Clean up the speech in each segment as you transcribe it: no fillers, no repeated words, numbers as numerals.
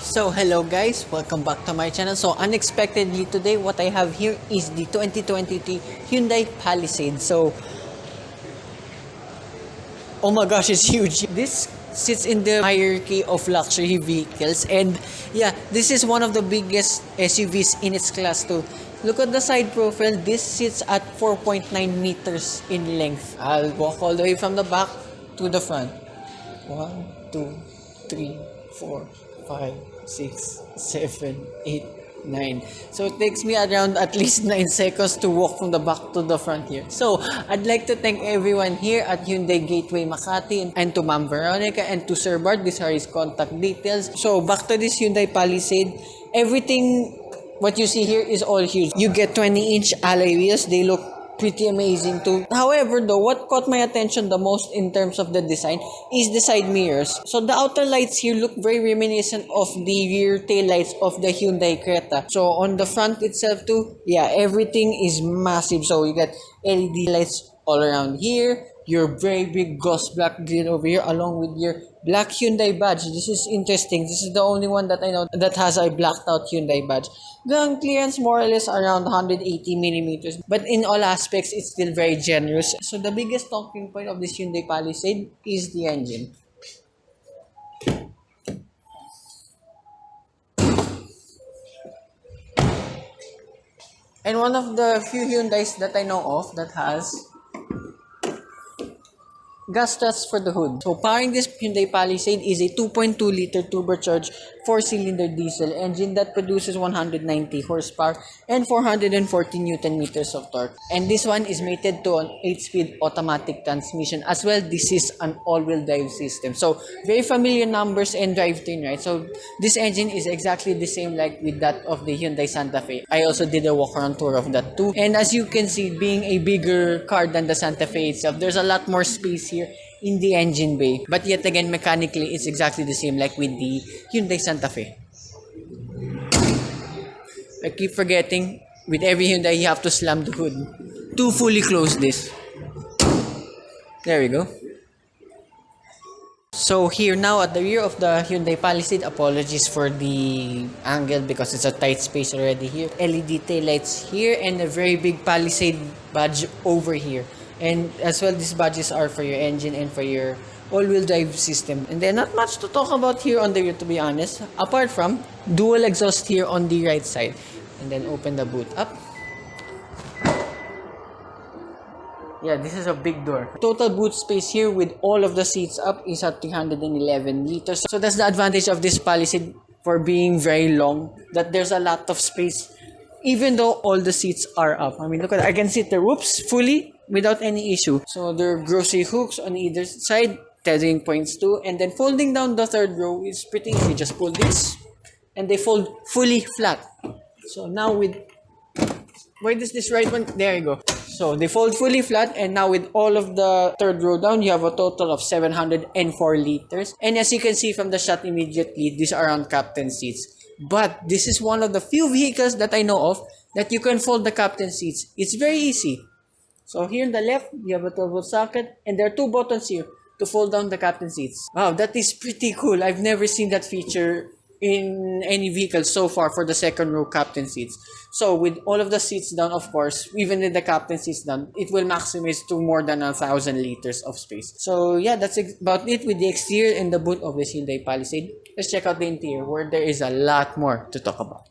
So hello guys, welcome back to my channel. So unexpectedly today what I have here is the 2023 Hyundai Palisade. So oh my gosh, it's huge. This sits in the hierarchy of luxury vehicles, and yeah, this is one of the biggest SUVs in its class too. Look at the side profile. This sits at 4.9 meters in length. I'll walk all the way from the back to the front. 1, 2, 3, 4, 5, 6, 7, 8, 9. So it takes me around at least 9 seconds to walk from the back to the front here. So I'd like to thank everyone here at Hyundai Gateway Makati and to Ma'am Veronica and to Sir Bart. These are his contact details. So back to this Hyundai Palisade. Everything what you see here is all huge. You get 20-inch alloy wheels. They look pretty amazing too. However though, what caught my attention the most in terms of the design is the side mirrors. So the outer lights here look very reminiscent of the rear tail lights of the Hyundai Creta. So on the front itself too, yeah, everything is massive. So you get LED lights all around here, your very big gloss black grill over here along with your black Hyundai badge. This is interesting. This is the only one that I know that has a blacked out Hyundai badge. Ground clearance more or less around 180 millimeters, but in all aspects it's still very generous. So the biggest talking point of this Hyundai Palisade is the engine. And one of the few Hyundais that I know of that has gas struts for the hood. So powering this Hyundai Palisade is a 2.2 liter turbocharged 4-cylinder diesel engine that produces 190 horsepower and 440 Newton meters of torque. And this one is mated to an 8-speed automatic transmission as well. This is an all-wheel drive system. So very familiar numbers and drivetrain, right? So this engine is exactly the same like with that of the Hyundai Santa Fe. I also did a walk-around tour of that too. And as you can see, being a bigger car than the Santa Fe itself, there's a lot more space here in the engine bay. But yet again, mechanically, it's exactly the same like with the Hyundai Santa Fe. I keep forgetting, with every Hyundai, you have to slam the hood to fully close this. There we go. So here now at the rear of the Hyundai Palisade, apologies for the angle because it's a tight space already here. LED taillights here and a very big Palisade badge over here. And as well, these badges are for your engine and for your all-wheel drive system. And then not much to talk about here on the rear, to be honest, apart from dual exhaust here on the right side. And then open the boot up. Yeah, this is a big door. Total boot space here with all of the seats up is at 311 liters. So that's the advantage of this Palisade for being very long, that there's a lot of space even though all the seats are up. I mean, look at that. I can sit there, whoops, fully without any issue. So there are grocery hooks on either side, tethering points too, and then folding down the third row is pretty easy. Just pull this and they fold fully flat. So now with, where does this right one? There you go. So they fold fully flat, and now with all of the third row down, you have a total of 704 liters. And as you can see from the shot immediately, these are on captain seats. But this is one of the few vehicles that I know of that you can fold the captain seats. It's very easy. So here on the left, you have a 12-volt socket, and there are 2 buttons here to fold down the captain seats. Wow, that is pretty cool. I've never seen that feature in any vehicle so far for the second row captain seats. So with all of the seats down, of course, even with the captain seats down, it will maximize to more than 1,000 liters of space. So yeah, that's about it with the exterior and the boot of this Hyundai Palisade. Let's check out the interior where there is a lot more to talk about.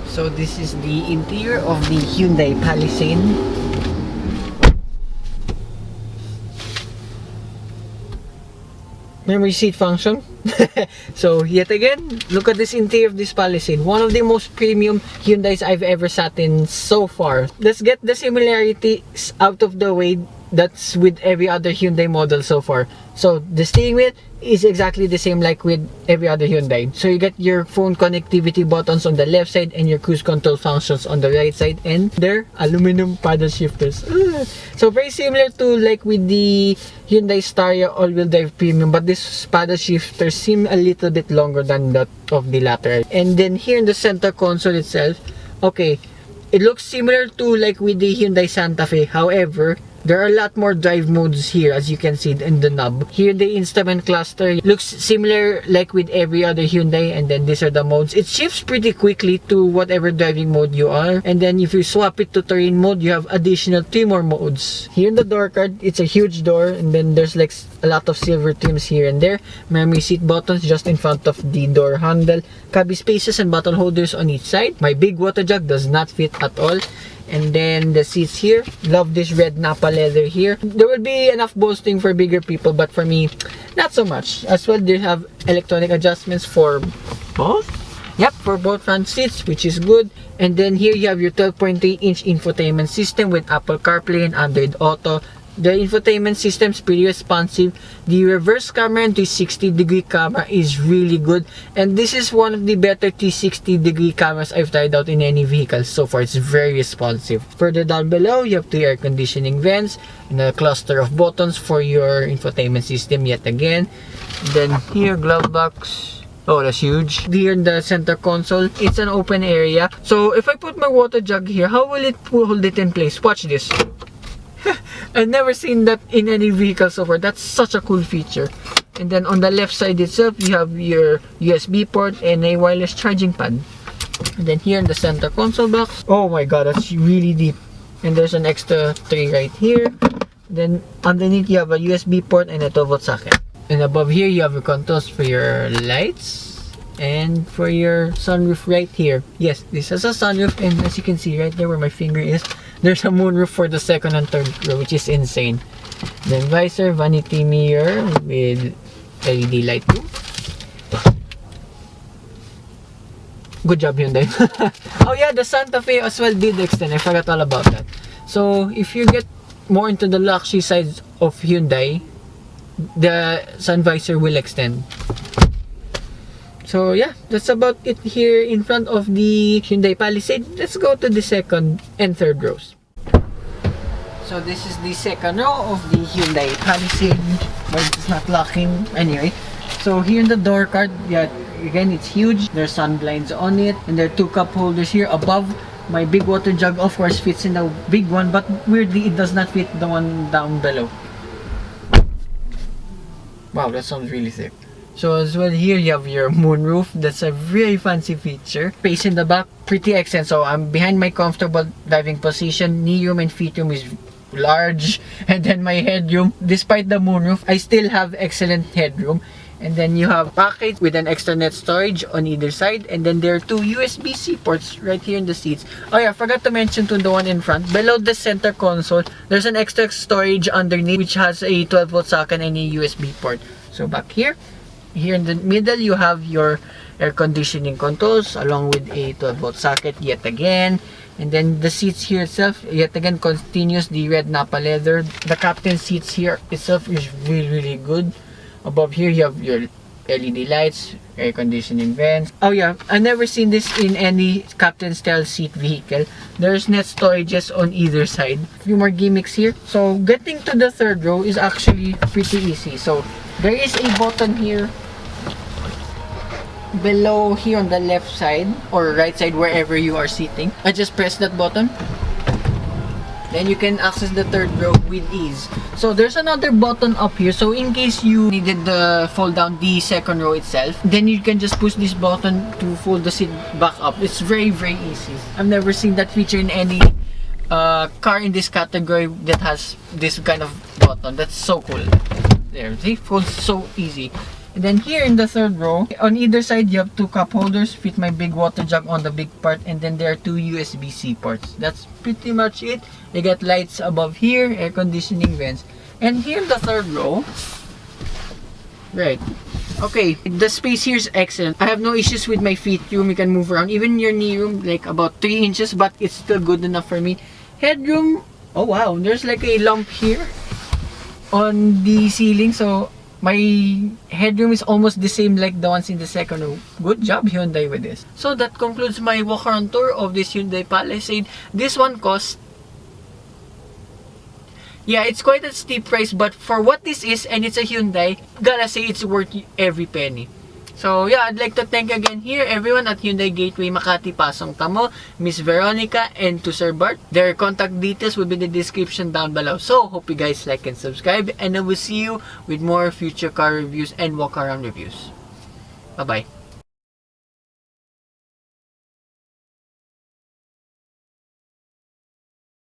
So this is the interior of the Hyundai Palisade. Memory seat function. So yet again, look at this interior of this Palisade. One of the most premium Hyundais I've ever sat in so far. Let's get the similarities out of the way that's with every other Hyundai model so far. So the steering wheel is exactly the same like with every other Hyundai. So you get your phone connectivity buttons on the left side and your cruise control functions on the right side, and they're aluminum paddle shifters. So very similar to like with the Hyundai Staria all-wheel drive premium, but this paddle shifters seem a little bit longer than that of the lateral. And then here in the center console itself, okay, It looks similar to like with the Hyundai Santa Fe. However, there are a lot more drive modes here, as you can see in the knob. Here the instrument cluster looks similar like with every other Hyundai, and then these are the modes. It shifts pretty quickly to whatever driving mode you are, and then if you swap it to terrain mode, you have additional 3 more modes. Here in the door card, it's a huge door, and then there's like a lot of silver trims here and there. Memory seat buttons just in front of the door handle. Cabby spaces and bottle holders on each side. My big water jug does not fit at all. And then the seats here, love this red Napa leather here. There will be enough bolstering for bigger people, but for me, not so much. As well, they have electronic adjustments for both. Yep, for both front seats, which is good. And then here you have your 12.3-inch infotainment system with Apple CarPlay and Android Auto. The infotainment system is pretty responsive. The reverse camera and 360-degree camera is really good. And this is one of the better 360-degree cameras I've tried out in any vehicle so far. It's very responsive. Further down below, you have 2 air conditioning vents and a cluster of buttons for your infotainment system yet again. And then here, glove box. Oh, that's huge. Here in the center console, it's an open area. So if I put my water jug here, how will it hold it in place? Watch this. I've never seen that in any vehicle so far. That's such a cool feature. And then on the left side itself, you have your USB port and a wireless charging pad. And then here in the center console box, oh my god, that's really deep. And there's an extra tray right here. Then underneath you have a USB port and a 12-volt socket. And above here you have your controls for your lights and for your sunroof right here. Yes, this has a sunroof, and as you can see right there where my finger is, there's a moonroof for the second and third row, which is insane. Then visor, vanity mirror with LED light too. Good job, Hyundai. Oh yeah, the Santa Fe as well did extend. I forgot all about that. So if you get more into the luxury side of Hyundai, the sun visor will extend. So yeah, that's about it here in front of the Hyundai Palisade. Let's go to the second and third rows. So this is the second row of the Hyundai Palisade, but it's not locking anyway. So here in the door card, yeah, again it's huge. There's sun blinds on it, and there are 2 cup holders here above. My big water jug of course fits in the big one, but weirdly it does not fit the one down below. Wow, that sounds really thick. So as well here you have your moonroof. That's a very fancy feature. Space in the back, pretty excellent. So I'm behind my comfortable driving position. Knee room and feet room is large. And then my headroom, despite the moonroof, I still have excellent headroom. And then you have pockets with an external storage on either side. And then there are 2 USB-C ports right here in the seats. Oh yeah, I forgot to mention to the one in front. Below the center console, there's an extra storage underneath which has a 12-volt socket and a USB port. So back here in the middle, you have your air conditioning controls along with a 12-volt socket yet again. And then the seats here itself, yet again, continues the red Napa leather. The captain seats here itself is really good. Above here, you have your LED lights, air conditioning vents. Oh yeah, I've never seen this in any captain style seat vehicle. There's net storages on either side. A few more gimmicks here. So getting to the third row is actually pretty easy. So there is a button here below here on the left side or right side, wherever you are sitting. I just press that button, then you can access the third row with ease. So there's another button up here, so in case you needed to fold down the second row itself, then you can just push this button to fold the seat back up. It's very easy. I've never seen that feature in any car in this category that has this kind of button. That's so cool. There, see, folds so easy. And then here in the third row, on either side you have 2 cup holders, fit my big water jug on the big part, and then there are 2 USB-C ports. That's pretty much it. You got lights above here, air conditioning vents. And here in the third row, right, okay, the space here is excellent. I have no issues with my feet room. You can move around, even your knee room, like about 3 inches, but it's still good enough for me. Headroom, oh wow, there's like a lump here on the ceiling, so my headroom is almost the same like the ones in the second row. Good job, Hyundai, with this. So that concludes my walk-around tour of this Hyundai Palisade. This one cost, yeah, it's quite a steep price, but for what this is, and it's a Hyundai, gotta say it's worth every penny. So yeah, I'd like to thank again here everyone at Hyundai Gateway Makati Pasong Tamo, Miss Veronica, and to Sir Bart. Their contact details will be in the description down below. So hope you guys like and subscribe, and I will see you with more future car reviews and walk around reviews. Bye bye.